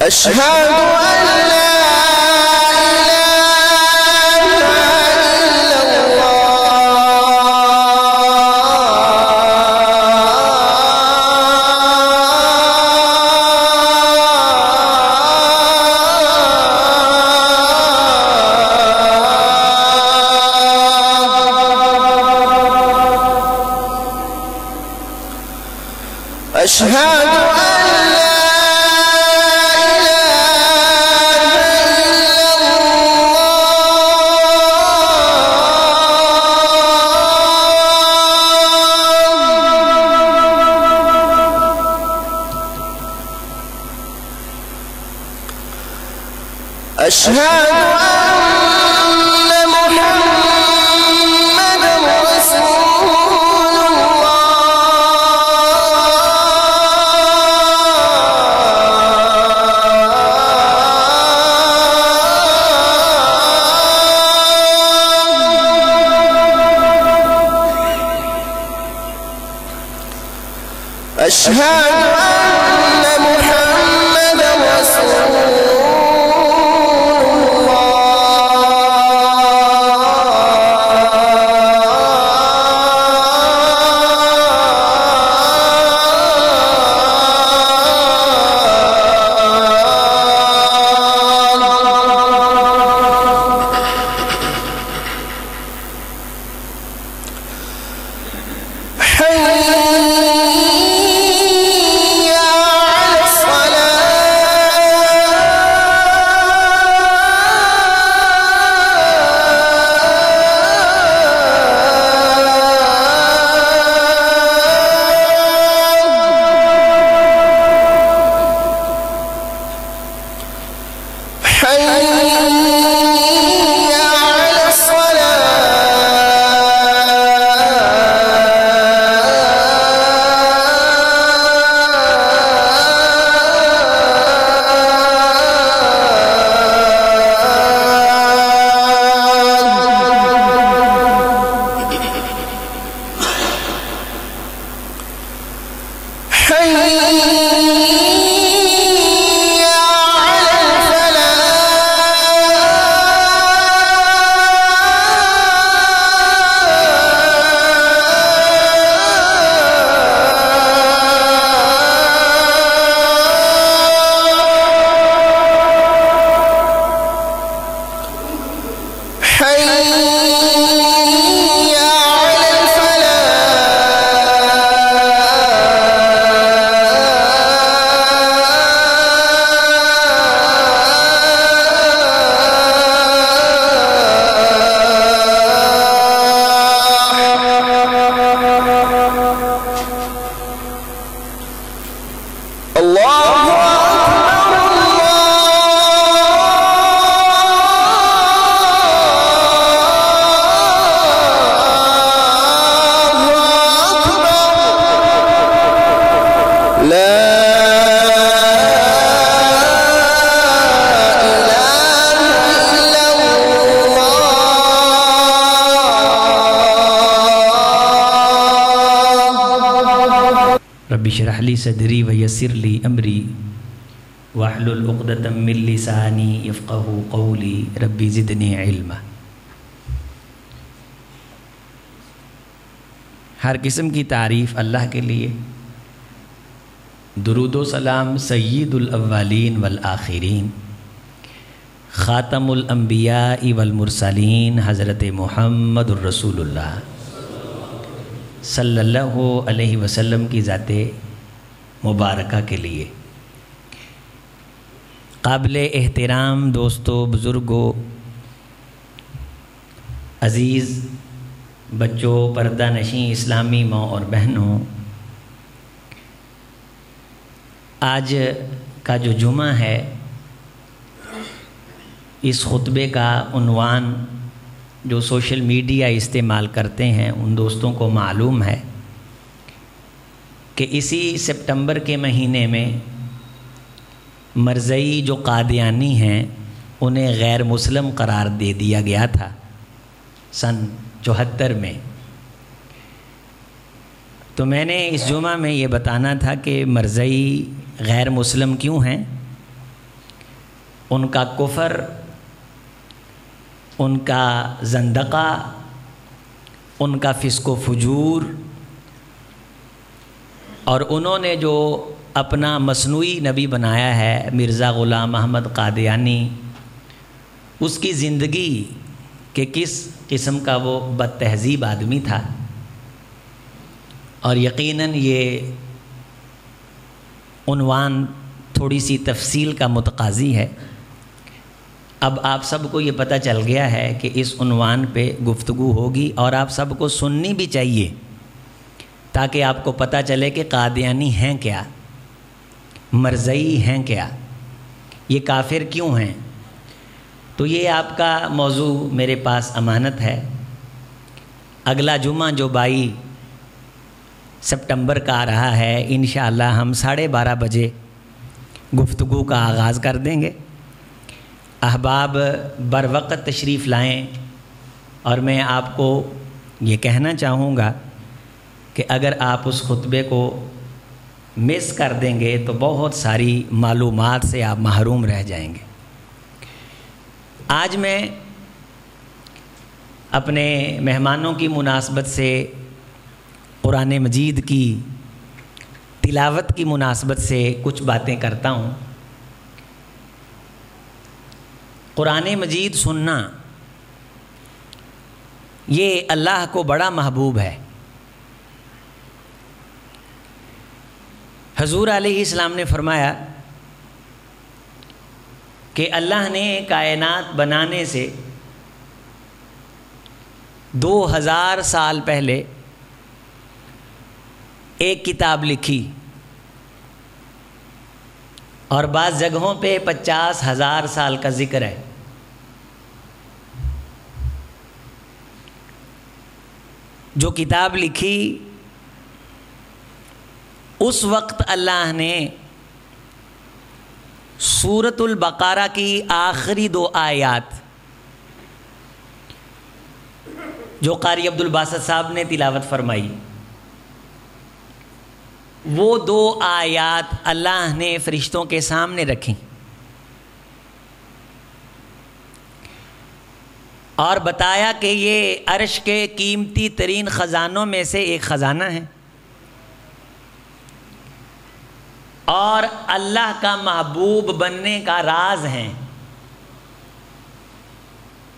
أشهد أن لا أشهد أشهد أن محمدًا رسول الله أشهد أن محمدًا رسول رب اشرح لي صدري ويسر لي أمري واحلل عقدة من لساني يفقهوا قولي ربي زدني علما۔ ہر قسم کی تعریف اللہ کے لیے، درود و سلام سید الاولین والآخرین، خاتم الانبیاء والمرسلین حضرت محمد الرسول اللہ صلی اللہ علیہ وسلم کی ذات مبارکہ کے لیے۔ قابل احترام دوستوں، بزرگوں، عزیز بچوں، پردہ نشیں اسلامی ماں اور بہنوں، آج کا جو جمعہ ہے، اس خطبے کا عنوان جو سوشل میڈیا استعمال کرتے ہیں ان دوستوں کو معلوم ہے کہ اسی سپتمبر کے مہینے میں مرزئی جو قادیانی ہیں انہیں غیر مسلم قرار دے دیا گیا تھا سن 74 میں۔ تو میں نے اس جمعہ میں یہ بتانا تھا کہ مرزائی غیر مسلم کیوں ہیں، ان کا کفر، ان کا زندقہ، ان کا فسق و فجور، اور انہوں نے جو اپنا مصنوعی نبی بنایا ہے مرزا غلام احمد قادیانی، اس کی زندگی کہ کس قسم کا وہ بد تہذیب آدمی تھا۔ اور یقیناً یہ عنوان تھوڑی سی تفصیل کا متقاضی ہے۔ اب آپ سب کو یہ پتہ چل گیا ہے کہ اس عنوان پہ گفتگو ہوگی، اور آپ سب کو سننی بھی چاہیے تاکہ آپ کو پتہ چلے کہ قادیانی ہیں کیا، مرزائی ہیں کیا، یہ کافر کیوں ہیں۔ تو یہ آپ کا موضوع میرے پاس امانت ہے۔ اگلا جمعہ جو 22 سپٹمبر کا آ رہا ہے، انشاءاللہ ہم 12:30 بجے گفتگو کا آغاز کر دیں گے۔ احباب بر وقت تشریف لائیں، اور میں آپ کو یہ کہنا چاہوں گا کہ اگر آپ اس خطبے کو مس کر دیں گے تو بہت ساری معلومات سے آپ محروم رہ جائیں گے۔ آج میں اپنے مہمانوں کی مناسبت سے، قرآن مجید کی تلاوت کی مناسبت سے کچھ باتیں کرتا ہوں۔ قرآن مجید سننا یہ اللہ کو بڑا محبوب ہے۔ حضور علیہ السلام نے فرمایا کہ اللہ نے کائنات بنانے سے 2000 سال پہلے ایک کتاب لکھی، اور بعض جگہوں پہ 50,000 سال کا ذکر ہے۔ جو کتاب لکھی اس وقت اللہ نے سورۃ البقرہ کی آخری 2 آیات جو قاری عبدالباسط صاحب نے تلاوت فرمائی، وہ 2 آیات اللہ نے فرشتوں کے سامنے رکھی اور بتایا کہ یہ عرش کے قیمتی ترین خزانوں میں سے ایک خزانہ ہے، اور اللہ کا محبوب بننے کا راز ہیں۔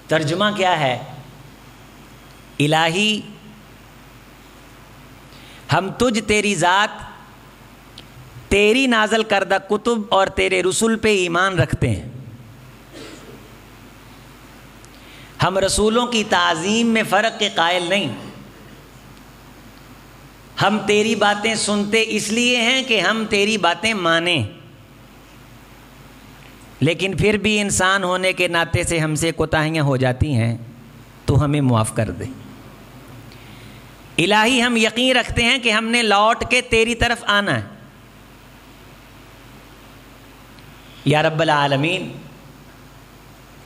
ترجمہ کیا ہے؟ الہی ہم تجھ، تیری ذات، تیری نازل کردہ کتب اور تیرے رسول پہ ایمان رکھتے ہیں۔ ہم رسولوں کی تعظیم میں فرق کے قائل نہیں۔ ہم تیری باتیں سنتے اس لیے ہیں کہ ہم تیری باتیں مانیں، لیکن پھر بھی انسان ہونے کے ناطے سے ہم سے کوتاہیاں ہو جاتی ہیں، تو ہمیں معاف کر دے۔ الہی ہم یقین رکھتے ہیں کہ ہم نے لوٹ کے تیری طرف آنا ہے۔ یا رب العالمین،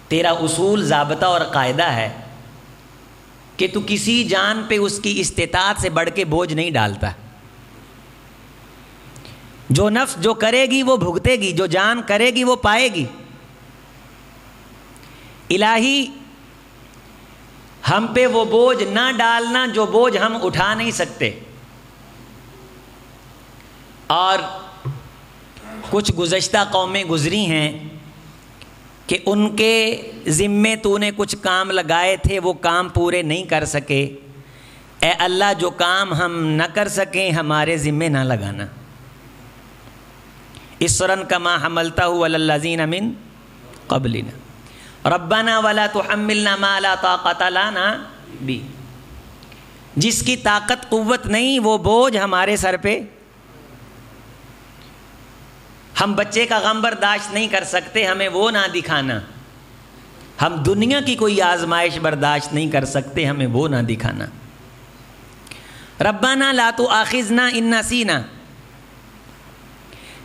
تیرا اصول، ضابطہ اور قاعدہ ہے کہ تو کسی جان پہ اس کی استطاعت سے بڑھ کے بوجھ نہیں ڈالتا۔ جو نفس جو کرے گی وہ بھگتے گی، جو جان کرے گی وہ پائے گی۔ الہی ہم پہ وہ بوجھ نہ ڈالنا جو بوجھ ہم اٹھا نہیں سکتے۔ اور کچھ گزشتہ قومیں گزری ہیں کہ ان کے ذمے تو نے کچھ کام لگائے تھے، وہ کام پورے نہیں کر سکے۔ اے اللہ، جو کام ہم نہ کر سکیں ہمارے ذمے نہ لگانا۔ اسرن کما حملتہ علی الذین من قبلنا ربنا ولا تحملنا ما لا طاقت لنا بہ۔ جس کی طاقت قوت نہیں وہ بوجھ ہمارے سر پہ، ہم بچے کا غم برداشت نہیں کر سکتے، ہمیں وہ نہ دکھانا۔ ہم دنیا کی کوئی آزمائش برداشت نہیں کر سکتے، ہمیں وہ نہ دکھانا۔ ربنا لا تؤاخذنا ان نسینا،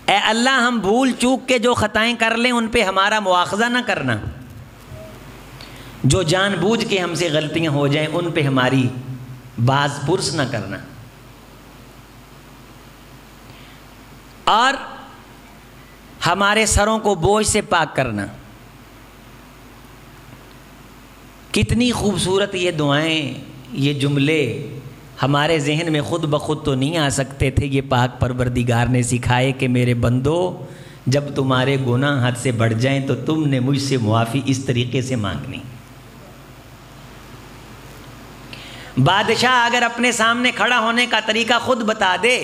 اے اللہ ہم بھول چوک کے جو خطائیں کر لیں ان پہ ہمارا مواخذہ نہ کرنا۔ جو جان بوجھ کے ہم سے غلطیاں ہو جائیں ان پہ ہماری باز پرس نہ کرنا، اور ہمارے سروں کو بوجھ سے پاک کرنا۔ کتنی خوبصورت یہ دعائیں، یہ جملے ہمارے ذہن میں خود بخود تو نہیں آ سکتے تھے، یہ پاک پروردگار نے سکھائے کہ میرے بندو جب تمہارے گناہ حد سے بڑھ جائیں تو تم نے مجھ سے معافی اس طریقے سے مانگنی۔ بادشاہ اگر اپنے سامنے کھڑا ہونے کا طریقہ خود بتا دے،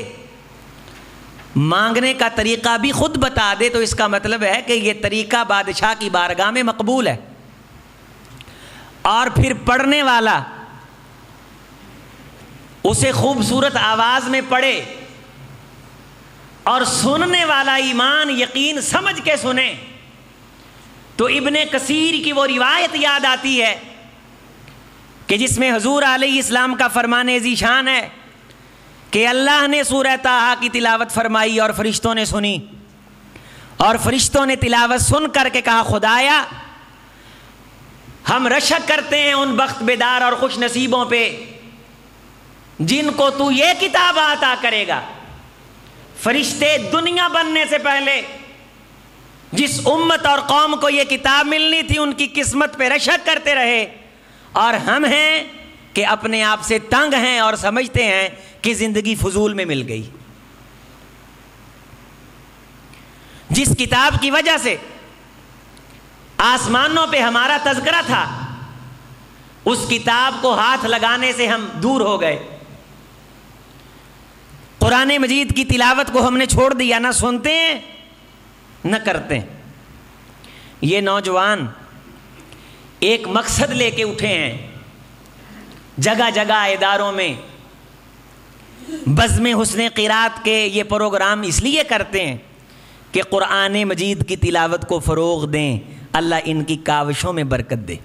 مانگنے کا طریقہ بھی خود بتا دے، تو اس کا مطلب ہے کہ یہ طریقہ بادشاہ کی بارگاہ میں مقبول ہے، اور پھر پڑھنے والا اسے خوبصورت آواز میں پڑھے اور سننے والا ایمان یقین سمجھ کے سنے، تو ابن کثیر کی وہ روایت یاد آتی ہے کہ جس میں حضور علیہ السلام کا فرمان ذیشان ہے کہ اللہ نے سورہ طٰہٰ کی تلاوت فرمائی اور فرشتوں نے سنی، اور فرشتوں نے تلاوت سن کر کے کہا خدایا ہم رشک کرتے ہیں ان بخت بیدار اور خوش نصیبوں پہ جن کو تو یہ کتاب عطا کرے گا۔ فرشتے دنیا بننے سے پہلے جس امت اور قوم کو یہ کتاب ملنی تھی ان کی قسمت پہ رشک کرتے رہے، اور ہم ہیں کہ اپنے آپ سے تنگ ہیں اور سمجھتے ہیں کہ زندگی فضول میں مل گئی۔ جس کتاب کی وجہ سے آسمانوں پہ ہمارا تذکرہ تھا، اس کتاب کو ہاتھ لگانے سے ہم دور ہو گئے۔ قرآن مجید کی تلاوت کو ہم نے چھوڑ دیا، نہ سنتے ہیں نہ کرتے ہیں۔ یہ نوجوان ایک مقصد لے کے اٹھے ہیں، جگہ جگہ اداروں میں بزم حسن قرات کے یہ پروگرام اس لیے کرتے ہیں کہ قرآن مجید کی تلاوت کو فروغ دیں، اللہ ان کی کاوشوں میں برکت دے۔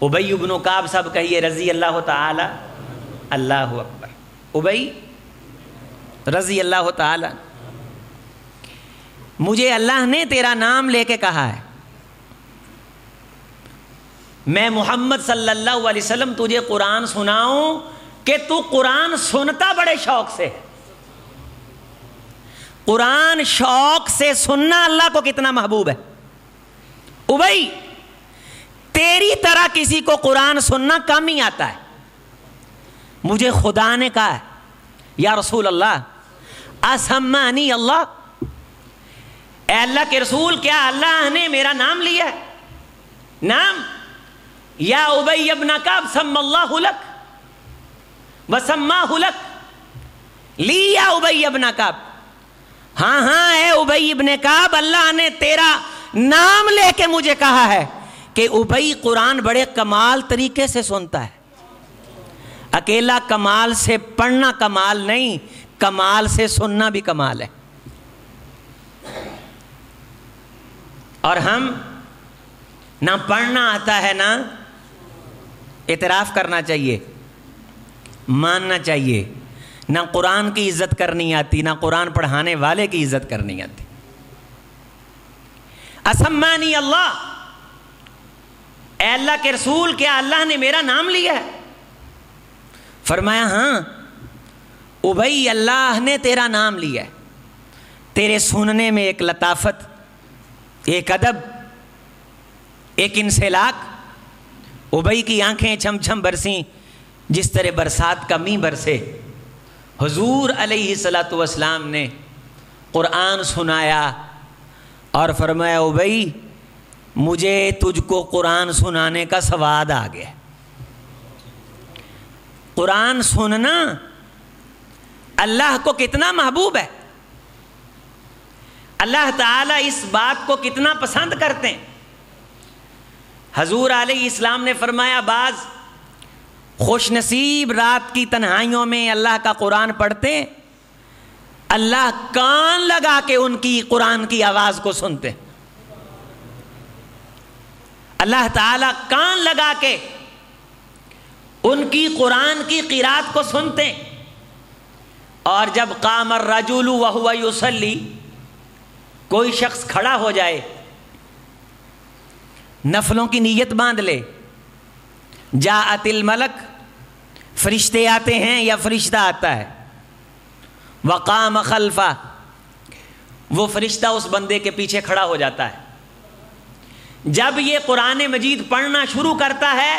ابی بن کعب صاحب کہیے رضی اللہ تعالی، اللہ اکبر، ابی رضی اللہ تعالی، مجھے اللہ نے تیرا نام لے کے کہا ہے، میں محمد صلی اللہ علیہ وسلم تجھے قرآن سناؤں کہ تو قرآن سنتا بڑے شوق سے۔ قرآن شوق سے سننا اللہ کو کتنا محبوب ہے۔ ابی تیری طرح کسی کو قرآن سننا کم ہی آتا ہے۔ مجھے خدا نے کہا ہے یا رسول اللہ اسمانی اللہ، اے اللہ کے رسول کیا اللہ نے میرا نام لیا ہے؟ نام یا ابی ابن کعب سم اللہ لک وسماہ لک، لی یا ابی ابن کعب، ہاں ہاں اے ابی ابن کعب اللہ نے تیرا نام لے کے مجھے کہا ہے کہ ابی قرآن بڑے کمال طریقے سے سنتا ہے۔ اکیلا کمال سے پڑھنا کمال نہیں، کمال سے سننا بھی کمال ہے۔ اور ہم نہ پڑھنا آتا ہے، نہ اعتراف کرنا چاہیے، ماننا چاہیے، نہ قرآن کی عزت کرنی آتی، نہ قرآن پڑھانے والے کی عزت کرنی آتی۔ اسمانی اللہ، اے اللہ کے رسول کیا اللہ نے میرا نام لیا ہے؟ فرمایا ہاں ابی اللہ نے تیرا نام لیا ہے۔ تیرے سننے میں ایک لطافت، ایک ادب، ایک انسلاک۔ ابی کی آنکھیں چھم چھم برسیں جس طرح برسات کا مینہ برسے۔ حضور علیہ الصلوۃ والسلام نے قرآن سنایا اور فرمایا ابی مجھے تجھ کو قرآن سنانے کا سواد آ گیا۔ قرآن سننا اللہ کو کتنا محبوب ہے، اللہ تعالیٰ اس بات کو کتنا پسند کرتے ہیں۔ حضور علیہ السلام نے فرمایا بعض خوش نصیب رات کی تنہائیوں میں اللہ کا قرآن پڑھتے، اللہ کان لگا کے ان کی قرآن کی آواز کو سنتے۔ اللہ تعالیٰ کان لگا کے ان کی قرآن کی قرات کو سنتے۔ اور جب قام الرجل وهو يصلي، کوئی شخص کھڑا ہو جائے نفلوں کی نیت باندھ لے. جاءت الملک، فرشتے آتے ہیں یا فرشتہ آتا ہے. وقام خلفہ، وہ فرشتہ اس بندے کے پیچھے کھڑا ہو جاتا ہے. جب یہ قرآن مجید پڑھنا شروع کرتا ہے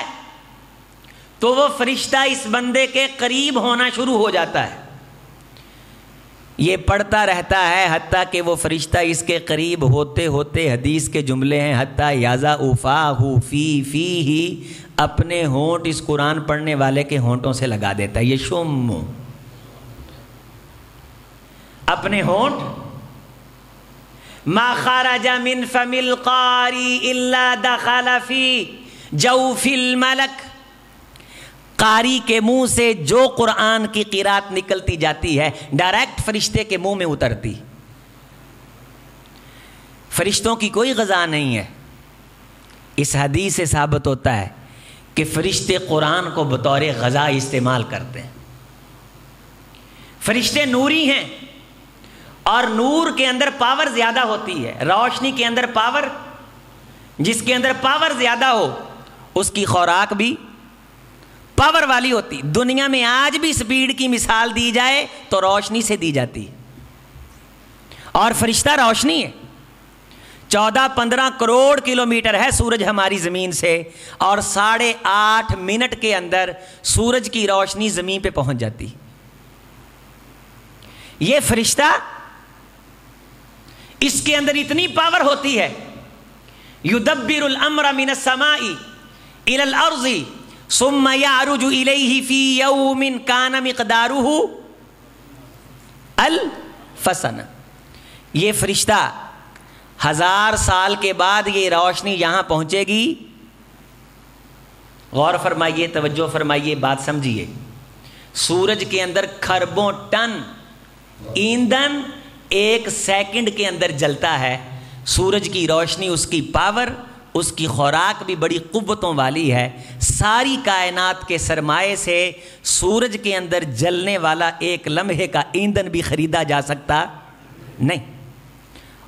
تو وہ فرشتہ اس بندے کے قریب ہونا شروع ہو جاتا ہے. یہ پڑھتا رہتا ہے حتیٰ کہ وہ فرشتہ اس کے قریب ہوتے ہوتے، حدیث کے جملے ہیں، حتیٰ یازا افاہ فی ہی، اپنے ہونٹ اس قرآن پڑھنے والے کے ہونٹوں سے لگا دیتا ہے. یہ شم، اپنے ہونٹ. ما خرج من فم القاری الا دخل فی جوف الملک، قاری کے منہ سے جو قرآن کی قرات نکلتی جاتی ہے ڈائریکٹ فرشتے کے منہ میں اترتی. فرشتوں کی کوئی غذا نہیں ہے. اس حدیث سے ثابت ہوتا ہے کہ فرشتے قرآن کو بطور غذا استعمال کرتے ہیں. فرشتے نوری ہیں اور نور کے اندر پاور زیادہ ہوتی ہے. روشنی کے اندر پاور، جس کے اندر پاور زیادہ ہو اس کی خوراک بھی پاور والی ہوتی. دنیا میں آج بھی سپیڈ کی مثال دی جائے تو روشنی سے دی جاتی ہے، اور فرشتہ روشنی ہے. 14-15 کروڑ کلومیٹر ہے سورج ہماری زمین سے، اور 8.5 منٹ کے اندر سورج کی روشنی زمین پہ پہنچ جاتی. یہ فرشتہ، اس کے اندر اتنی پاور ہوتی ہے. یدبر الامر من السماء الى الارض ثم يعرج الیہ فی یوم کان مقدارہ 1000 سنہ. یہ فرشتہ 1000 سال کے بعد یہ روشنی یہاں پہنچے گی. غور فرمائیے، توجہ فرمائیے، بات سمجھیے. سورج کے اندر کھربوں ٹن ایندھن 1 سیکنڈ کے اندر جلتا ہے. سورج کی روشنی، اس کی پاور، اس کی خوراک بھی بڑی قوتوں والی ہے. ساری کائنات کے سرمائے سے سورج کے اندر جلنے والا ایک لمحے کا ایندھن بھی خریدا جا سکتا نہیں.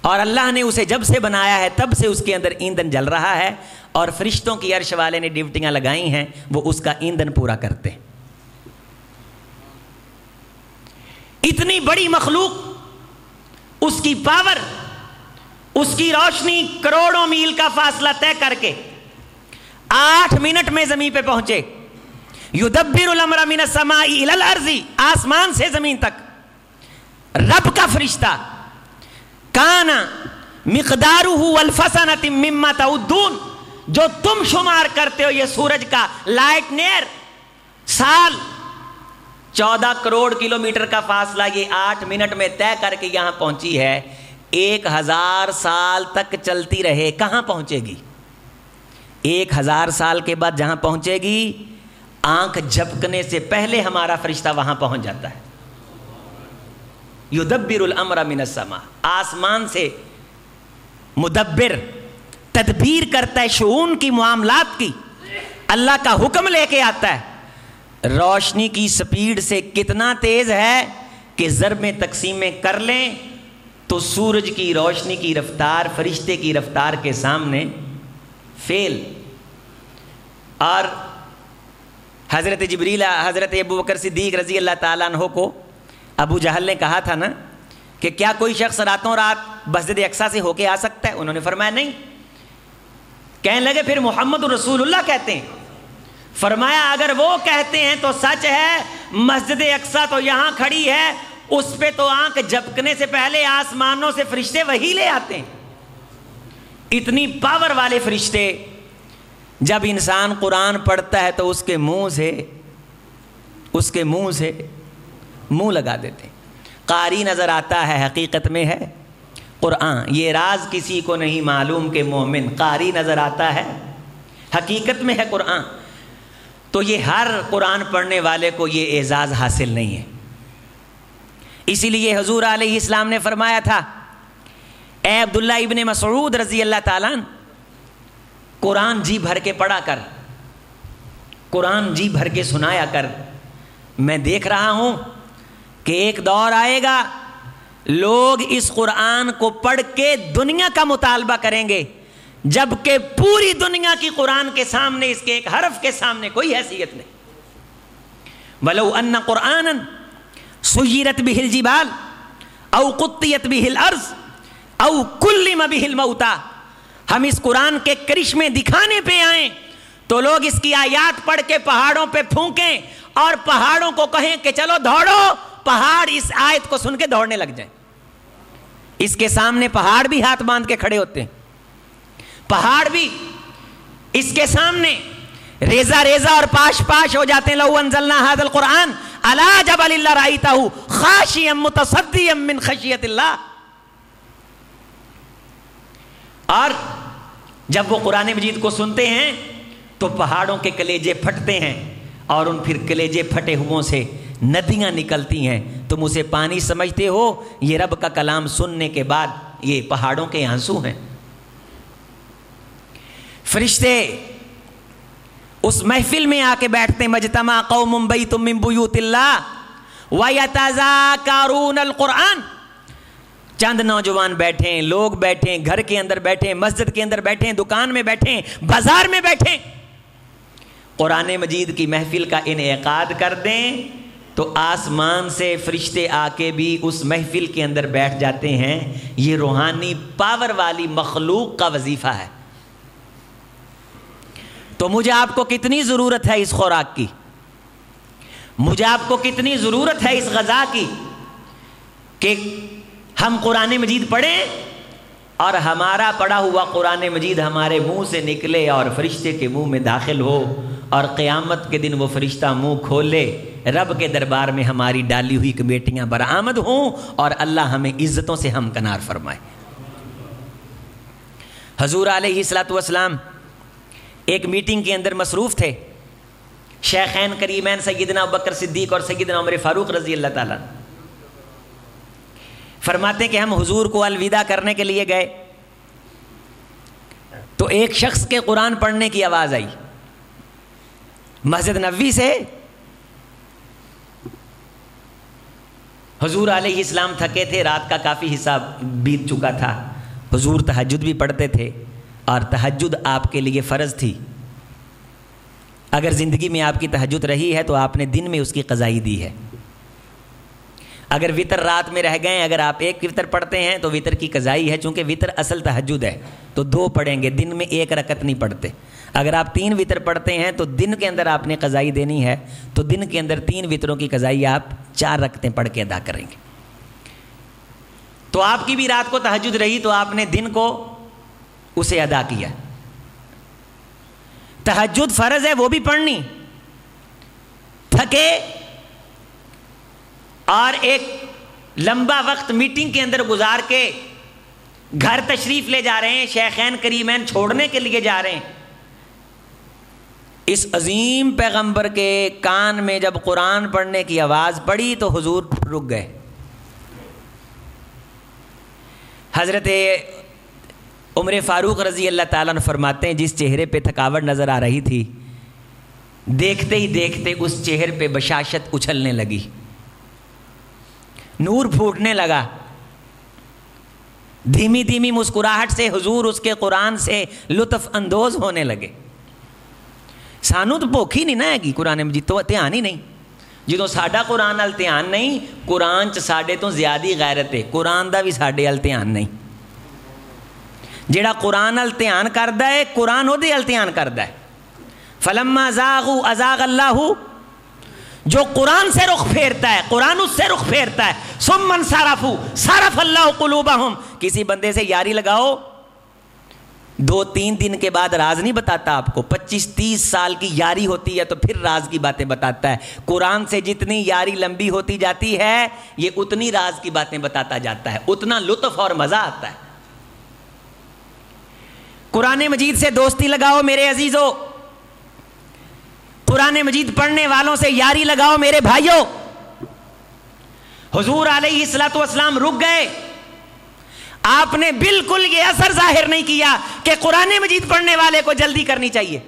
اور اللہ نے اسے جب سے بنایا ہے تب سے اس کے اندر ایندھن جل رہا ہے، اور فرشتوں کی عرش والے نے ڈیوٹیاں لگائی ہیں، وہ اس کا ایندھن پورا کرتے ہیں. اتنی بڑی مخلوق، اس کی پاور، اس کی روشنی کروڑوں میل کا فاصلہ طے کر کے 8 منٹ میں زمین پہ پہنچے. یدبر الامر من السماء الی الارض، آسمان سے زمین تک. رب کا فرشتہ، کان مقدارہ الف سنۃ مما تعدون، جو تم شمار کرتے ہو یہ سورج کا لائٹ نیر سال، 14 کروڑ کلومیٹر کا فاصلہ یہ 8 منٹ میں طے کر کے یہاں پہنچی ہے. 1000 سال تک چلتی رہے کہاں پہنچے گی؟ 1000 سال کے بعد جہاں پہنچے گی، آنکھ جھپکنے سے پہلے ہمارا فرشتہ وہاں پہنچ جاتا ہے. یدبر الامر من السماء، آسمان سے مدبر، تدبیر کرتا ہے شؤون کی، معاملات کی. اللہ کا حکم لے کے آتا ہے. روشنی کی سپیڈ سے کتنا تیز ہے کہ ضرب میں تقسیمیں کر لیں تو سورج کی روشنی کی رفتار فرشتے کی رفتار کے سامنے فیل. اور حضرت جبریل، حضرت ابو بکر صدیق رضی اللہ تعالیٰ عنہ کو ابو جہل نے کہا تھا نا کہ کیا کوئی شخص راتوں رات مسجد اقصیٰ سے ہو کے آ سکتا ہے؟ انہوں نے فرمایا نہیں. کہنے لگے پھر محمد رسول اللہ کہتے ہیں. فرمایا اگر وہ کہتے ہیں تو سچ ہے، مسجد اقصیٰ تو یہاں کھڑی ہے، اس پہ تو آنکھ جھپکنے سے پہلے آسمانوں سے فرشتے وہی لے آتے ہیں. اتنی پاور والے فرشتے. جب انسان قرآن پڑھتا ہے تو اس کے منہ سے منہ لگا دیتے ہیں. قاری نظر آتا ہے، حقیقت میں ہے قرآن. یہ راز کسی کو نہیں معلوم کہ مومن قاری نظر آتا ہے، حقیقت میں ہے قرآن. تو یہ ہر قرآن پڑھنے والے کو یہ اعزاز حاصل نہیں ہے. اسی لیے حضور علیہ السلام نے فرمایا تھا، اے عبداللہ ابن مسعود رضی اللہ تعالیٰ عنہ، قرآن جی بھر کے پڑھا کر، قرآن جی بھر کے سنایا کر. میں دیکھ رہا ہوں کہ ایک دور آئے گا لوگ اس قرآن کو پڑھ کے دنیا کا مطالبہ کریں گے، جبکہ پوری دنیا کی قرآن کے سامنے اس کے ایک حرف کے سامنے کوئی حیثیت نہیں. وَلَوْ أَنَّ قُرْآنًا سُيِّرَتْ بِهِ الْجِبَالُ أَوْ قُطِّيَتْ بِهِ الْأَرْضُ أَوْ كُلِّمَ بِهِ الْمَوْتَى. ہم اس قرآن کے کرشمے دکھانے پہ آئیں تو لوگ اس کی آیات پڑھ کے پہاڑوں پہ پھونکیں اور پہاڑوں کو کہیں کہ چلو دوڑو. پہاڑ اس آیت کو سن کے دوڑنے لگ جائیں. اس کے سامنے پہاڑ بھی ہاتھ باندھ کے کھڑے ہوتے ہیں. پہاڑ بھی اس کے سامنے ریزہ ریزہ اور پاش پاش ہو جاتے ہیں. لو انزلنا هذا القرآن على جبل لرأيته خاشعا متصدعا من خشیۃ اللہ. اور جب وہ قرآن مجید کو سنتے ہیں تو پہاڑوں کے کلیجے پھٹتے ہیں اور ان پھر کلیجے پھٹے ہوں سے ندیاں نکلتی ہیں. تم اسے پانی سمجھتے ہو, یہ رب کا کلام سننے کے بعد یہ پہاڑوں کے آنسو ہیں. فرشتے اس محفل میں آ کے بیٹھتے ہیں. مجتمع قوم بیت من بیوت اللہ ویتذاکرون القرآن. چند نوجوان بیٹھے ہیں, لوگ بیٹھے ہیں, گھر کے اندر بیٹھے ہیں, مسجد کے اندر بیٹھے ہیں, دکان میں بیٹھے ہیں, بازار میں بیٹھے ہیں. قرآن مجید کی محفل کا انعقاد کر دیں تو آسمان سے فرشتے آ کے بھی اس محفل کے اندر بیٹھ جاتے ہیں. یہ روحانی پاور والی مخلوق کا وظیفہ ہے. تو مجھے آپ کو کتنی ضرورت ہے اس خوراک کی, مجھے آپ کو کتنی ضرورت ہے اس غذا کی کہ ہم قرآن مجید پڑھیں اور ہمارا پڑھا ہوا قرآن مجید ہمارے منہ سے نکلے اور فرشتے کے منہ میں داخل ہو اور قیامت کے دن وہ فرشتہ منہ کھولے, رب کے دربار میں ہماری ڈالی ہوئی کمیٹیاں برآمد ہوں اور اللہ ہمیں عزتوں سے ہمکنار فرمائے. حضور علیہ الصلوۃ والسلام ایک میٹنگ کے اندر مصروف تھے. شیخین کریمین سیدنا ابوبکر صدیق اور سیدنا عمر فاروق رضی اللہ تعالیٰ فرماتے ہیں کہ ہم حضور کو الوداع کرنے کے لیے گئے تو ایک شخص کے قرآن پڑھنے کی آواز آئی مسجد نبوی سے. حضور علیہ السلام تھکے تھے, رات کا کافی حصہ بیت چکا تھا. حضور تہجد بھی پڑھتے تھے اور تہجد آپ کے لیے فرض تھی. اگر زندگی میں آپ کی تہجد رہی ہے تو آپ نے دن میں اس کی قضائی دی ہے. اگر وطر رات میں رہ گئے, اگر آپ ایک وطر پڑھتے ہیں تو وطر کی قضائی ہے. چونکہ وطر اصل تہجد ہے تو 2 پڑھیں گے, دن میں 1 رکعت نہیں پڑھتے. اگر آپ 3 وطر پڑھتے ہیں تو دن کے اندر آپ نے قضائی دینی ہے, تو دن کے اندر 3 وطروں کی قضائی آپ 4 رکعتیں پڑھ کے ادا کریں گے. تو آپ کی بھی رات کو تہجد رہی تو آپ نے دن کو اسے ادا کیا. تہجد فرض ہے, وہ بھی پڑھنی. تھکے اور ایک لمبا وقت میٹنگ کے اندر گزار کے گھر تشریف لے جا رہے ہیں, شیخین کریمین چھوڑنے کے لیے جا رہے ہیں. اس عظیم پیغمبر کے کان میں جب قرآن پڑھنے کی آواز پڑی تو حضور رک گئے. حضرت عمر فاروق رضی اللہ تعالیٰ عنہ فرماتے ہیں جس چہرے پہ تھکاوٹ نظر آ رہی تھی, دیکھتے ہی دیکھتے اس چہرے پہ بشاشت اچھلنے لگی, نور پھوٹنے لگا. دھیمی دھیمی مسکراہٹ سے حضور اس کے قرآن سے لطف اندوز ہونے لگے. سانو تو بھوک ہی نہیں نہ ہے قرآن مجید تو دھیان ہی نہیں. جدوں ساڈا قرآن نال دھیان نہیں, قرآن چ ساڈے تو زیادہ غیرت ہے, قرآن دا بھی ساڈے ال دھیان نہیں. جیڑا قرآن ال دھیان کردا ہے قرآن اودے ال دھیان کردا ہے. فلما زاغوا ازاغ اللہ, جو قرآن سے رخ پھیرتا ہے قرآن اس سے رخ پھیرتا ہے. ثم انصرفوا صرف اللہ قلوبہم. کسی بندے سے یاری لگاؤ 2-3 دن کے بعد راز نہیں بتاتا آپ کو, 25-30 سال کی یاری ہوتی ہے تو پھر راز کی باتیں بتاتا ہے. قرآن سے جتنی یاری لمبی ہوتی جاتی ہے یہ اتنی راز کی باتیں بتاتا جاتا ہے, اتنا لطف اور مزہ آتا ہے. قرآن مجید سے دوستی لگاؤ میرے عزیزو, قرآن مجید پڑھنے والوں سے یاری لگاؤ میرے بھائیوں. حضور علیہ الصلوۃ والسلام رک گئے. آپ نے بالکل یہ اثر ظاہر نہیں کیا کہ قرآن مجید پڑھنے والے کو جلدی کرنی چاہیے.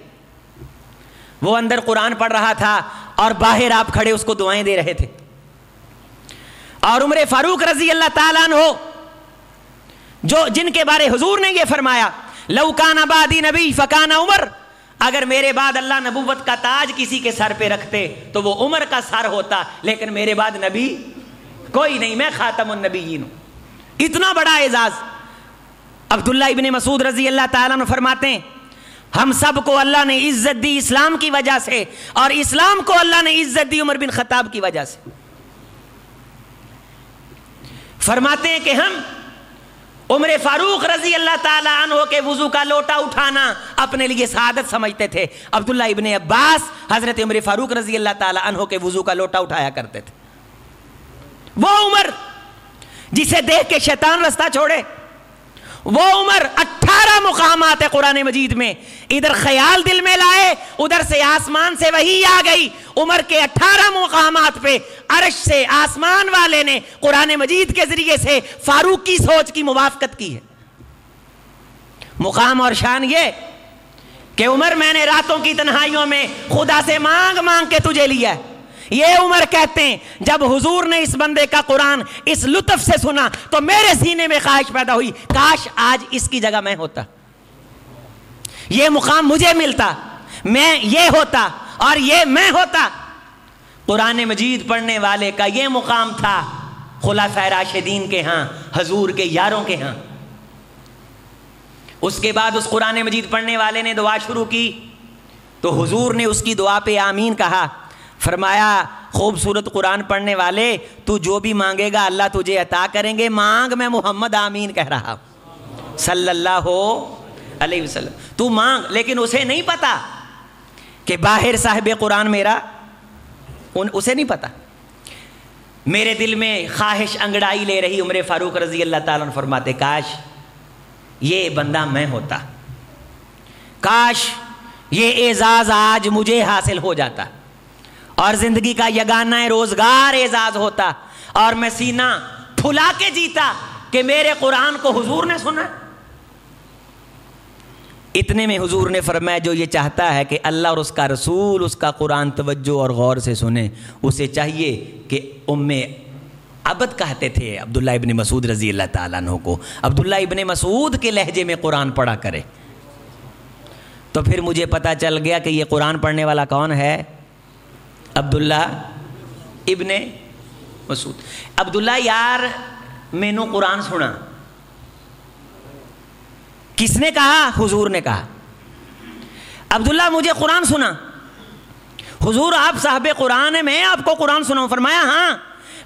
وہ اندر قرآن پڑھ رہا تھا اور باہر آپ کھڑے اس کو دعائیں دے رہے تھے. اور عمر فاروق رضی اللہ تعالیٰ عنہ جن کے بارے حضور نے یہ فرمایا لو کان بعدی نبی فکان عمر، اگر میرے بعد اللہ نبوت کا تاج کسی کے سر پہ رکھتے تو وہ عمر کا سر ہوتا، لیکن میرے بعد نبی کوئی نہیں، میں خاتم النبیین ہوں۔ اتنا بڑا اعزاز۔ عبداللہ ابن مسعود رضی اللہ تعالیٰ عنہ فرماتے ہیں ہم سب کو اللہ نے عزت دی اسلام کی وجہ سے، اور اسلام کو اللہ نے عزت دی عمر بن خطاب کی وجہ سے۔ فرماتے ہیں کہ ہم عمر فاروق رضی اللہ تعالیٰ عنہ کے وضو کا لوٹا اٹھانا اپنے لیے سعادت سمجھتے تھے۔ عبداللہ ابن عباس حضرت عمر فاروق رضی اللہ تعالیٰ عنہ کے وضو کا لوٹا اٹھایا کرتے تھے۔ وہ عمر جسے دیکھ کے شیطان رستہ چھوڑے، وہ عمر 18 مقامات ہے قرآن مجید میں، ادھر خیال دل میں لائے، ادھر سے آسمان سے وحی آ گئی۔ عمر کے 18 مقامات پہ عرش سے آسمان والے نے قرآن مجید کے ذریعے سے فاروق کی سوچ کی موافقت کی ہے۔ مقام اور شان یہ کہ عمر میں نے راتوں کی تنہائیوں میں خدا سے مانگ مانگ کے تجھے لیا ہے۔ یہ عمر کہتے ہیں جب حضور نے اس بندے کا قرآن اس لطف سے سنا تو میرے سینے میں خواہش پیدا ہوئی، کاش آج اس کی جگہ میں ہوتا، یہ مقام مجھے ملتا، میں یہ ہوتا اور یہ میں ہوتا۔ قرآن مجید پڑھنے والے کا یہ مقام تھا خلفائے راشدین کے ہاں، حضور کے یاروں کے ہاں۔ اس کے بعد اس قرآن مجید پڑھنے والے نے دعا شروع کی تو حضور نے اس کی دعا پہ آمین کہا، فرمایا خوبصورت قرآن پڑھنے والے تو جو بھی مانگے گا اللہ تجھے عطا کریں گے، مانگ، میں محمد آمین کہہ رہا ہوں صلی اللہ علیہ وسلم، تو مانگ۔ لیکن اسے نہیں پتا کہ باہر صاحب قرآن میرا، اسے نہیں پتا۔ میرے دل میں خواہش انگڑائی لے رہی عمر فاروق رضی اللہ تعالیٰ عنہ فرماتے کاش یہ بندہ میں ہوتا، کاش یہ اعزاز آج مجھے حاصل ہو جاتا اور زندگی کا یگانہ روزگار اعزاز ہوتا اور میں سینہ پھلا کے جیتا کہ میرے قرآن کو حضور نے سنا۔ اتنے میں حضور نے فرمایا جو یہ چاہتا ہے کہ اللہ اور اس کا رسول اس کا قرآن توجہ اور غور سے سنے، اسے چاہیے کہ عبد کہتے تھے عبداللہ ابن مسعود رضی اللہ تعالیٰ عنہ کو، عبداللہ ابن مسعود کے لہجے میں قرآن پڑھا کرے۔ تو پھر مجھے پتا چل گیا کہ یہ قرآن پڑھنے والا کون ہے؟ عبداللہ ابن مسعود۔ عبداللہ یار میں نے قرآن سنا، کس نے کہا؟ حضور نے کہا عبداللہ مجھے قرآن سنا، حضور آپ صاحب قرآن ہیں، میں آپ کو قرآن سناؤں؟ فرمایا ہاں،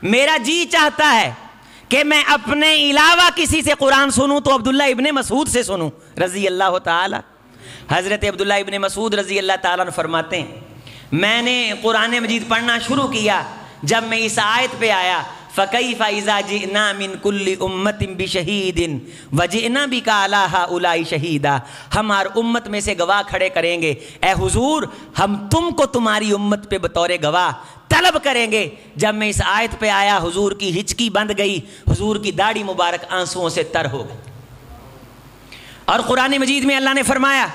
میرا جی چاہتا ہے کہ میں اپنے علاوہ کسی سے قرآن سنوں تو عبداللہ ابن مسعود سے سنوں رضی اللہ تعالی۔ حضرت عبداللہ ابن مسعود رضی اللہ تعالیٰ فرماتے ہیں میں نے قرآن مجید پڑھنا شروع کیا، جب میں اس آیت پہ آیا فَكَيْفَ إِذَا جِئْنَا مِن كُلِّ أُمَّةٍ بِشَهِيدٍ وَجِئْنَا بِكَ عَلَىٰ هَٰؤُلَاءِ شَهِيدًا، ہم ہر امت میں سے گواہ کھڑے کریں گے، اے حضور ہم تم کو تمہاری امت پہ بطور گواہ طلب کریں گے۔ جب میں اس آیت پہ آیا حضور کی ہچکی بند گئی، حضور کی داڑھی مبارک آنسوؤں سے تر ہو گئی۔ اور قرآن مجید میں اللہ نے فرمایا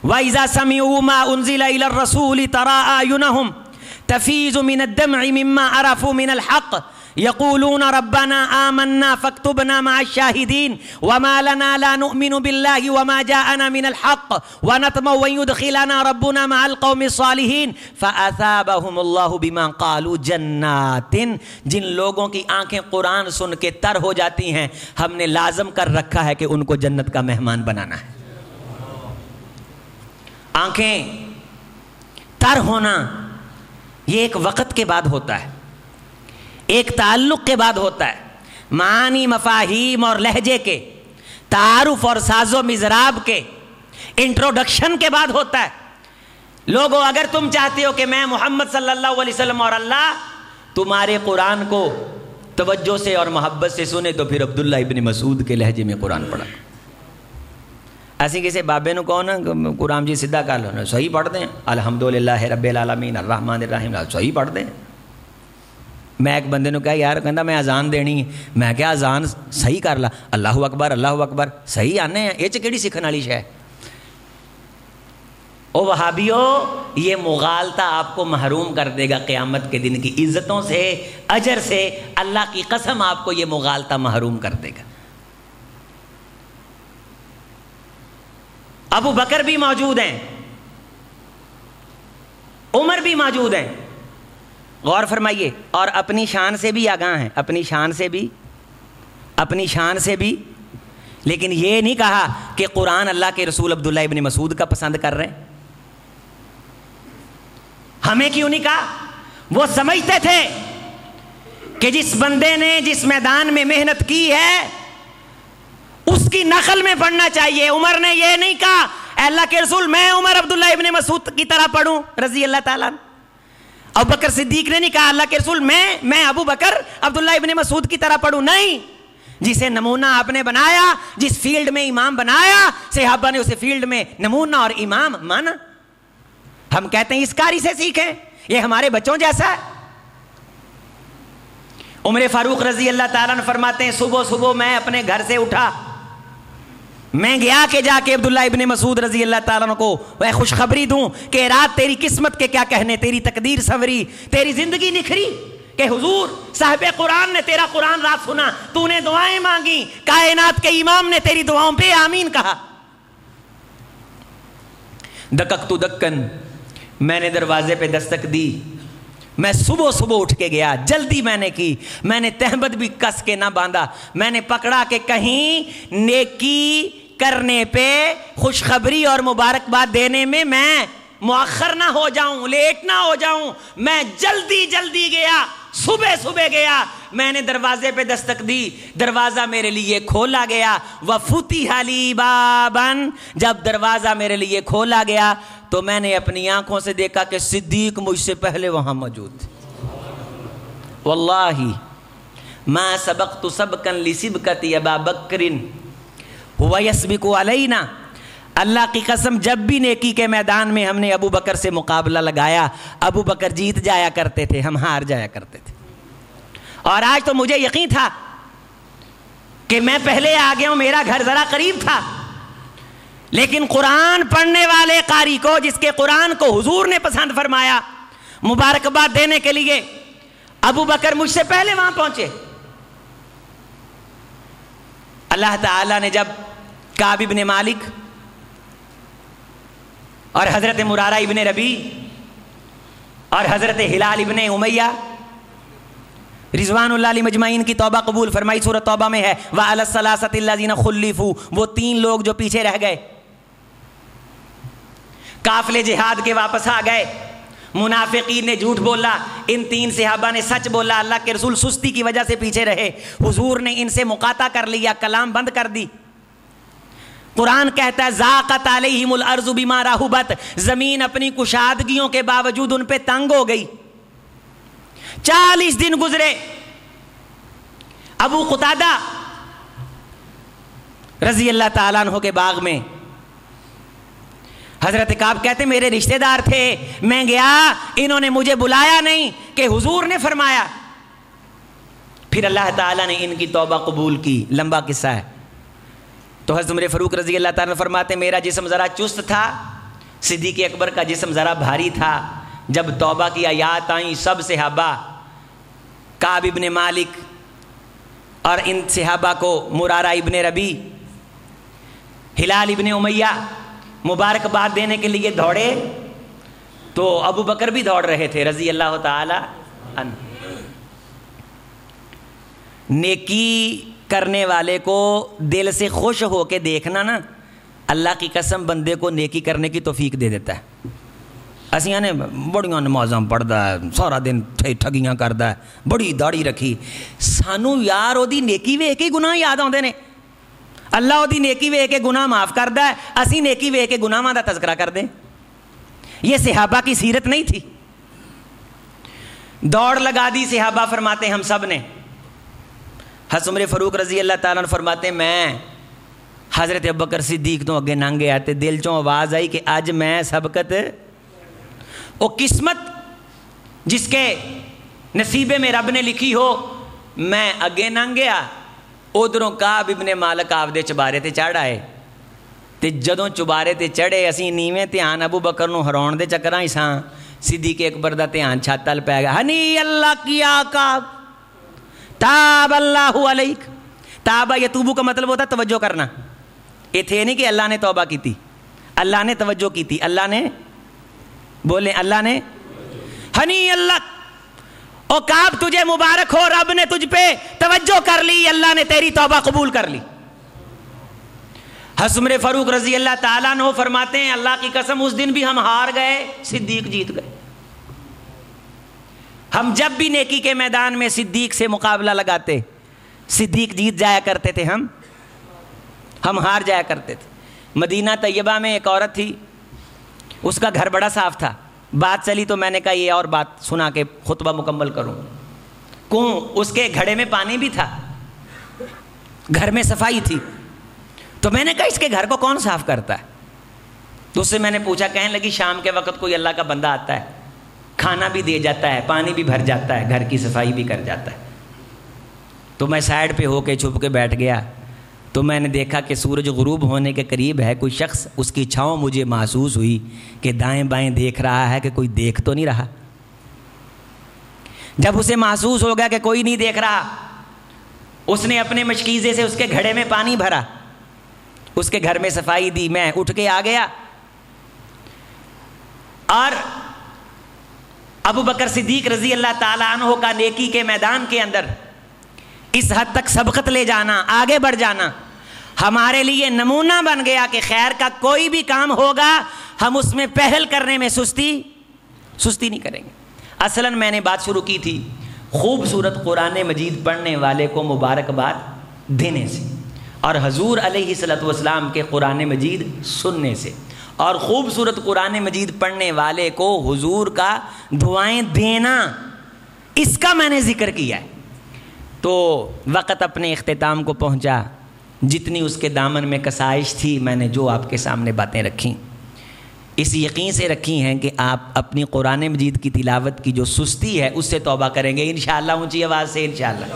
وَإِذَا سَمِعُوا مَا أُنزِلَ إِلَى الرَّسُولِ تَرَىٰ أَعْيُنَهُمْ تَفِيضُ مِنَ الدَّمْعِ مِمَّا عَرَفُوا مِنَ الْحَقِّ يَقُولُونَ رَبَّنَا آمَنَّا فَاكْتُبْنَا مَعَ الشَّاهِدِينَ وَمَا لَنَا لَا نُؤْمِنُ بِاللَّهِ وَمَا جَاءَنَا مِنَ الْحَقِّ وَنَطْمَعُ أَن يُدْخِلَنَا رَبُّنَا مَعَ الْقَوْمِ الصَّالِحِينَ فَأَثَابَهُمُ اللَّهُ بِمَا قَالُوا جَنَّاتٍ، جن لوگوں کی آنکھیں قرآن سن کے تر ہو جاتی ہیں ہم نے لازم کر رکھا ہے کہ ان کو جنت کا مہمان بنانا ہے۔ آنکھیں تر ہونا یہ ایک وقت کے بعد ہوتا ہے، ایک تعلق کے بعد ہوتا ہے، معانی مفاہیم اور لہجے کے تعارف اور ساز و مضراب کے انٹروڈکشن کے بعد ہوتا ہے۔ لوگوں اگر تم چاہتے ہو کہ میں محمد صلی اللہ علیہ وسلم اور اللہ تمہارے قرآن کو توجہ سے اور محبت سے سنے تو پھر عبداللہ ابن مسعود کے لہجے میں قرآن پڑھا۔ ایسی کسی بابے نو کہو نا قرآن جی سیدھا کر لو، صحیح پڑھ دیں الحمدللہ رب العالمین الرحمن الرحیم، صحیح پڑھ دیں۔ میں ایک بندے نو کہا یار کہندا میں اذان دینی ہے، میں کہا اذان صحیح کر لا، اللہ اکبر صحیح آنے ہیں، یہ کیڑی سیکھن والی شے ہے؟ او وہابیو یہ مغالطہ آپ کو محروم کر دے گا قیامت کے دن کی عزتوں سے، اجر سے، اللہ کی قسم آپ کو یہ مغالطہ محروم کر دے گا۔ ابو بکر بھی موجود ہیں، عمر بھی موجود ہیں، غور فرمائیے، اور اپنی شان سے بھی آگاہ ہیں، اپنی شان سے بھی، لیکن یہ نہیں کہا کہ قرآن اللہ کے رسول عبداللہ ابن مسعود کا پسند کر رہے ہیں۔ ہمیں کیوں نہیں کہا؟ وہ سمجھتے تھے کہ جس بندے نے جس میدان میں محنت کی ہے اس کی نقل میں پڑھنا چاہیے۔ عمر نے یہ نہیں کہا اے اللہ کے رسول میں عمر عبداللہ ابن مسعود کی طرح پڑھوں رضی اللہ تعالیٰ عنہ۔ ابو بکر صدیق نے نہیں کہا اللہ کے رسول میں ابو بکر عبداللہ ابن مسعود کی طرح پڑھوں، نہیں، جسے نمونہ آپ نے بنایا، جس فیلڈ میں امام بنایا، صحابہ نے اسے فیلڈ میں نمونہ اور امام مانا۔ ہم کہتے ہیں اس قاری سے سیکھیں، یہ ہمارے بچوں جیسا ہے۔ عمر فاروق رضی اللہ تعالیٰ عنہ فرماتے ہیں صبح صبح میں اپنے گھر سے اٹھا، میں گیا کہ جا کے عبداللہ ابن مسعود رضی اللہ تعالیٰ عنہ کو وہ خوشخبری دوں کہ رات تیری قسمت کے کیا کہنے، تیری تقدیر سنوری، تیری زندگی نکھری، کہ حضور صاحب قرآن نے تیرا قرآن رات سنا، تو نے دعائیں مانگی، کائنات کے امام نے تیری دعاؤں پہ آمین کہا۔ دککتو دکن، میں نے دروازے پہ دستک دی، میں صبح صبح اٹھ کے گیا، جلدی میں نے کی، میں نے تہمت بھی کس کے نہ باندھا، میں نے پکڑا کہ کہیں نیکی کرنے پہ خوشخبری اور مبارکباد دینے میں مؤخر نہ ہو جاؤں، لیٹ نہ ہو جاؤں، میں جلدی گیا، صبح گیا، میں نے دروازے پہ دستک دی، دروازہ میرے لیے کھولا گیا، وَفُتِحَ لِي بَابًا، جب دروازہ میرے لیے کھولا گیا تو میں نے اپنی آنکھوں سے دیکھا کہ صدیق مجھ سے پہلے وہاں موجود تھے۔ واللہ ما سبقت سبقا لسبقت ابا بکر هو يسبق علینا، اللہ کی قسم جب بھی نیکی کے میدان میں ہم نے ابو بکر سے مقابلہ لگایا، ابو بکر جیت جایا کرتے تھے، ہم ہار جایا کرتے تھے۔ اور آج تو مجھے یقین تھا کہ میں پہلے آ گیا ہوں، میرا گھر ذرا قریب تھا، لیکن قرآن پڑھنے والے قاری کو، جس کے قرآن کو حضور نے پسند فرمایا، مبارکباد دینے کے لیے ابو بکر مجھ سے پہلے وہاں پہنچے۔ اللہ تعالیٰ نے جب کعب ابن مالک اور حضرت مرارہ ابن ربیع اور حضرت ہلال ابن امیہ رضوان اللہ علیہ مجمعین کی توبہ قبول فرمائی، سورۃ توبہ میں ہے وَعَلَى الثَّلَاثَةِ الَّذِينَ خُلِّفُوا، وہ 3 لوگ جو پیچھے رہ گئے، قافلے جہاد کے واپس آ گئے، منافقین نے جھوٹ بولا، ان 3 صحابہ نے سچ بولا، اللہ کے رسول سستی کی وجہ سے پیچھے رہے، حضور نے ان سے مقاطع کر لیا، کلام بند کر دی۔ قرآن کہتا ہے ذاقت علیہم الارض بما رحبت، زمین اپنی کشادگیوں کے باوجود ان پہ تنگ ہو گئی۔ 40 دن گزرے، ابو قتادہ رضی اللہ تعالیٰ عنہ کے باغ میں، حضرت کعب کہتے میرے رشتہ دار تھے، میں گیا، انہوں نے مجھے بلایا نہیں کہ حضور نے فرمایا، پھر اللہ تعالیٰ نے ان کی توبہ قبول کی، لمبا قصہ ہے۔ تو حضرت عمر فاروق رضی اللہ تعالیٰ فرماتے میرا جسم ذرا چست تھا، صدیق اکبر کا جسم ذرا بھاری تھا، جب توبہ کی آیات آئیں سب صحابہ، کعب ابن مالک اور ان صحابہ کو مرارہ ابن ربیع، ہلال ابن امیہ مبارکباد دینے کے لیے دوڑے، تو ابو بکر بھی دوڑ رہے تھے رضی اللہ تعالی عنہ۔ نیکی کرنے والے کو دل سے خوش ہو کے دیکھنا نا، اللہ کی قسم بندے کو نیکی کرنے کی توفیق دے دیتا ہے۔ اسیاں نے بڑیاں نمازاں پڑھدا ہے، سارا دن ٹھگیاں کردا ہے، بڑی داڑھی رکھی، سانو یار اودی نیکی ویکھ کے گناہ یاد آندے نے، اللہ اودی نیکی ویکھ کے گناہ معاف کردا ہے، اسی نیکی ویکھ کے گناہاں دا تذکرہ کر دیں۔ یہ صحابہ کی سیرت نہیں تھی۔ دوڑ لگا دی صحابہ، فرماتے ہم سب نے۔ حضرت عمر فاروق رضی اللہ تعالیٰ عنہ فرماتے میں حضرت ابوبکر صدیق تو اگے ننگ گیا تے دل چوں آواز آئی کہ اج میں سبقت، او قسمت جس کے نصیبے میں رب نے لکھی ہو، میں اگے ننگ گیا، ادھروں کعب ابن مالک آپدے چبارے تے چڑھ آئے، تے جدوں چبارے تے چڑھے اسی نیویں دھیان ابو بکر نو ہراؤن دے چکراں ساں، صدیق اکبر دا دھیان چھت ال پی گیا، ہنی اللہ کیا کعب تاب اللہ علیک۔ تابہ یتوبو کا مطلب ہوتا ہے توجہ کرنا، یہ تھے نہیں کہ اللہ نے توبہ کی تھی، اللہ نے توجہ کی تھی، اللہ نے بولیں اللہ نے ہنی اللہ او کعب تجھے مبارک ہو، رب نے تجھ پہ توجہ کر لی، اللہ نے تیری توبہ قبول کر لی۔ حضرت عمر فاروق رضی اللہ تعالیٰ عنہ فرماتے ہیں اللہ کی قسم اس دن بھی ہم ہار گئے، صدیق جیت گئے۔ ہم جب بھی نیکی کے میدان میں صدیق سے مقابلہ لگاتے، صدیق جیت جایا کرتے تھے، ہم ہار جایا کرتے تھے۔ مدینہ طیبہ میں ایک عورت تھی، اس کا گھر بڑا صاف تھا، بات چلی تو میں نے کہا یہ اور بات سنا کے خطبہ مکمل کروں۔ اس کے گھڑے میں پانی بھی تھا، گھر میں صفائی تھی، تو میں نے کہا اس کے گھر کو کون صاف کرتا ہے؟ تو اس سے میں نے پوچھا، کہنے لگی شام کے وقت کوئی اللہ کا بندہ آتا ہے، کھانا بھی دے جاتا ہے، پانی بھی بھر جاتا ہے، گھر کی صفائی بھی کر جاتا ہے۔ تو میں سائڈ پہ ہو کے چھپ کے بیٹھ گیا، تو میں نے دیکھا کہ سورج غروب ہونے کے قریب ہے، کوئی شخص اس کی چھاؤں مجھے محسوس ہوئی کہ دائیں بائیں دیکھ رہا ہے کہ کوئی دیکھ تو نہیں رہا۔ جب اسے محسوس ہو گیا کہ کوئی نہیں دیکھ رہا، اس نے اپنے مشکیزے سے اس کے گھڑے میں پانی بھرا، اس کے گھر میں صفائی دی، میں اٹھ کے آ گیا اور ابو بکر صدیق رضی اللہ تعالیٰ عنہ کا نیکی کے میدان کے اندر اس حد تک سبقت لے جانا، آگے بڑھ جانا ہمارے لیے نمونہ بن گیا کہ خیر کا کوئی بھی کام ہوگا ہم اس میں پہل کرنے میں سستی نہیں کریں گے۔ اصلاً میں نے بات شروع کی تھی خوبصورت قرآن مجید پڑھنے والے کو مبارکباد دینے سے، اور حضور علیہ الصلوۃ والسلام کے قرآن مجید سننے سے، اور خوبصورت قرآن مجید پڑھنے والے کو حضور کا دعائیں دینا، اس کا میں نے ذکر کیا ہے۔ تو وقت اپنے اختتام کو پہنچا، جتنی اس کے دامن میں کسائش تھی میں نے جو آپ کے سامنے باتیں رکھیں، اس یقین سے رکھی ہیں کہ آپ اپنی قرآن مجید کی تلاوت کی جو سستی ہے اس سے توبہ کریں گے انشاءاللہ، اونچی آواز سے انشاءاللہ۔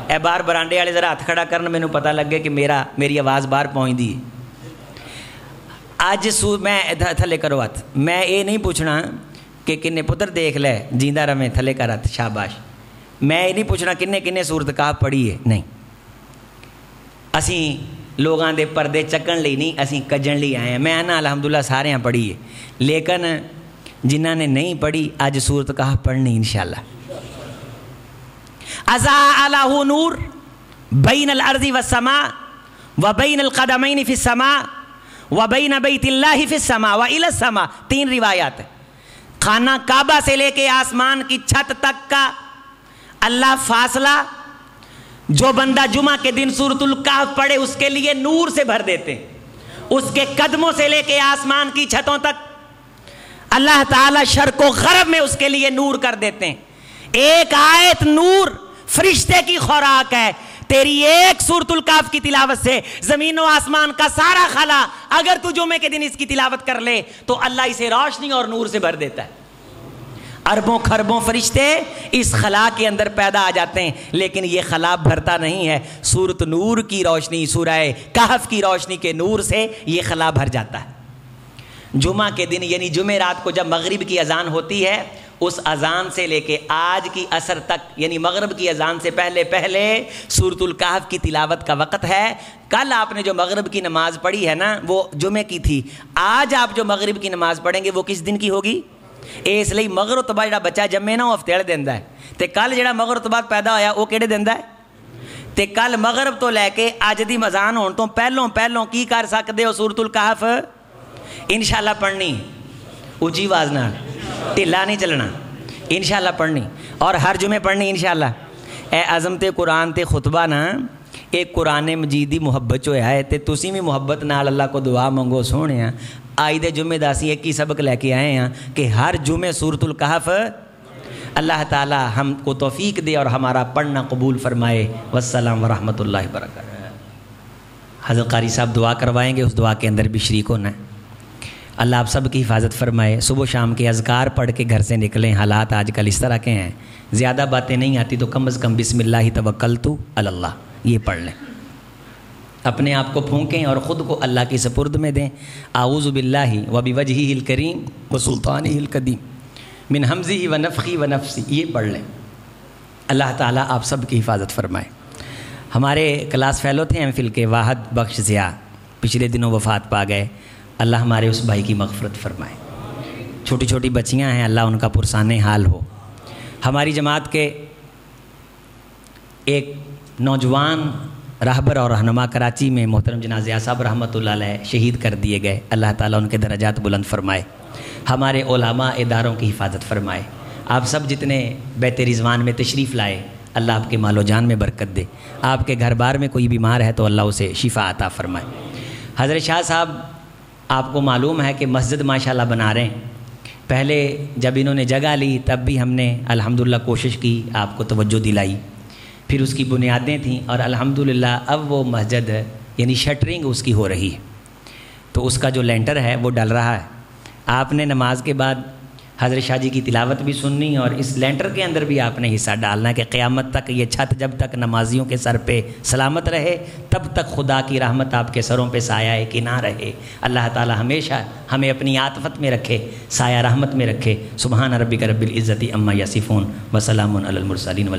اے بار برانڈے والے ذرا ہاتھ کھڑا کرنا، مینوں پتہ لگ گیا کہ میری آواز باہر پہنچ دی۔ اج میں تھلے کرو ہاتھ، میں یہ نہیں پوچھنا کہ کنے پتر دیکھ لے جیندہ رہے، تھلے کر ہاتھ، شاباش۔ میں یہ نہیں پوچھنا کنے سورت کہف پڑھی ہے، نہیں، اسی لوگاں دے پردے چکن لی نہیں، اسی کجن لی آئے ہیں۔ میں نا الحمدللہ سارے ہیں پڑھی ہے، لیکن جنہ نے نہیں پڑھی اج سورت کہف پڑھنی انشاءاللہ۔ اضاء لہ نور بین الارض والسماء وبین القدمین فی السماء وبین بیت اللہ فی السماء والى السماء، 3 روایات ہیں۔ خانہ کعبہ سے لے کے آسمان کی چھت تک کا اللہ فاصلہ جو بندہ جمعہ کے دن سورۃ الکہف پڑھے اس کے لیے نور سے بھر دیتے ہیں، اس کے قدموں سے لے کے آسمان کی چھتوں تک اللہ تعالیٰ شرق و غرب میں اس کے لیے نور کر دیتے ہیں۔ ایک آیت نور فرشتے کی خوراک ہے، تیری ایک سورۃ الکہف کی تلاوت سے زمین و آسمان کا سارا خلا اگر تو جمعے کے دن اس کی تلاوت کر لے تو اللہ اسے روشنی اور نور سے بھر دیتا ہے۔ اربوں خربوں فرشتے اس خلا کے اندر پیدا آ جاتے ہیں، لیکن یہ خلا بھرتا نہیں ہے، سورۃ نور کی روشنی، سورہ کہف کی روشنی کے نور سے یہ خلا بھر جاتا ہے۔ جمعہ کے دن یعنی جمعرات کو جب مغرب کی اذان ہوتی ہے، اس اذان سے لے کے آج کی عصر تک یعنی مغرب کی اذان سے پہلے سورۃ الکہف کی تلاوت کا وقت ہے۔ کل آپ نے جو مغرب کی نماز پڑھی ہے نا وہ جمعے کی تھی، آج آپ جو مغرب کی نماز پڑھیں گے وہ کس دن کی ہوگی؟ اس لیے مغرب تو بعد جڑا بچہ جمے نا وہ ہفتے والے دن ہے، تے کل جڑا مغرب تو بعد پیدا ہویا وہ کہڑے دن ہے؟ تے کل مغرب تو لے کے اج دی اذان ہون تو پہلوں کی کر سکتے ہو؟ سورۃ الکہف انشاءاللہ پڑھنی، اونچی آواز نال، ٹھلا نہیں چلنا، انشاءاللہ پڑھنی، اور ہر جمعے پڑھنی انشاءاللہ۔ اے عظمت قرآن تے خطبہ نا ایک قرآن مجید دی محبت جو ہے تے تسی بھی محبت نال اللہ کو دعا منگو سونے ہیں۔ آج دے جمعے داسی ایک ہی سبق لے کے آئے ہیں کہ ہر جمعے سورۃ الکہف اللہ تعالی ہم کو توفیق دے اور ہمارا پڑھنا قبول فرمائے۔ والسلام ورحمۃ اللہ وبرکاتہ۔ حضرت قاری صاحب دعا کروائیں گے، اس دعا کے اندر بھی شریک ہونا ہے۔ اللہ آپ سب کی حفاظت فرمائے۔ صبح و شام کے اذکار پڑھ کے گھر سے نکلیں، حالات آج کل اس طرح کے ہیں، زیادہ باتیں نہیں آتی تو کم از کم بسم اللہ توکلت علی اللہ یہ پڑھ لیں، اپنے آپ کو پھونکیں اور خود کو اللہ کی سپرد میں دیں۔ اعوذ باللہ وبوجہہ الکریم وسلطانہ القدیم من ہمزہ ونفخہ ونفثہ یہ پڑھ لیں۔ اللہ تعالیٰ آپ سب کی حفاظت فرمائے۔ ہمارے کلاس فیلو تھے ایم فل کے واحد بخش ضیاء، پچھلے دنوں وفات پا گئے، اللہ ہمارے اس بھائی کی مغفرت فرمائے۔ چھوٹی چھوٹی بچیاں ہیں، اللہ ان کا پرسان حال ہو۔ ہماری جماعت کے ایک نوجوان راہبر اور رہنما کراچی میں محترم جناب ضیاء صاحب رحمۃ اللہ علیہ شہید کر دیے گئے، اللہ تعالیٰ ان کے درجات بلند فرمائے، ہمارے علماء اداروں کی حفاظت فرمائے۔ آپ سب جتنے بیت رضوان میں تشریف لائے، اللہ آپ کے مال و جان میں برکت دے۔ آپ کے گھر بار میں کوئی بیمار ہے تو اللہ اسے شفا عطا فرمائے۔ حضرت شاہ صاحب، آپ کو معلوم ہے کہ مسجد ماشاءاللہ بنا رہے ہیں۔ پہلے جب انہوں نے جگہ لی تب بھی ہم نے الحمدللہ کوشش کی، آپ کو توجہ دلائی، پھر اس کی بنیادیں تھیں، اور الحمدللہ اب وہ مسجد یعنی شٹرنگ اس کی ہو رہی ہے، تو اس کا جو لینٹر ہے وہ ڈل رہا ہے۔ آپ نے نماز کے بعد حضرت شاہ جی کی تلاوت بھی سننی، اور اس لینٹر کے اندر بھی آپ نے حصہ ڈالنا ہے کہ قیامت تک یہ چھت جب تک نمازیوں کے سر پہ سلامت رہے تب تک خدا کی رحمت آپ کے سروں پہ سایہ کنار رہے۔ اللہ تعالی ہمیشہ ہمیں اپنی عاطفت میں رکھے، سایہ رحمت میں رکھے۔ سبحان ربک رب العزت عما یصفون وسلام علی المرسلین۔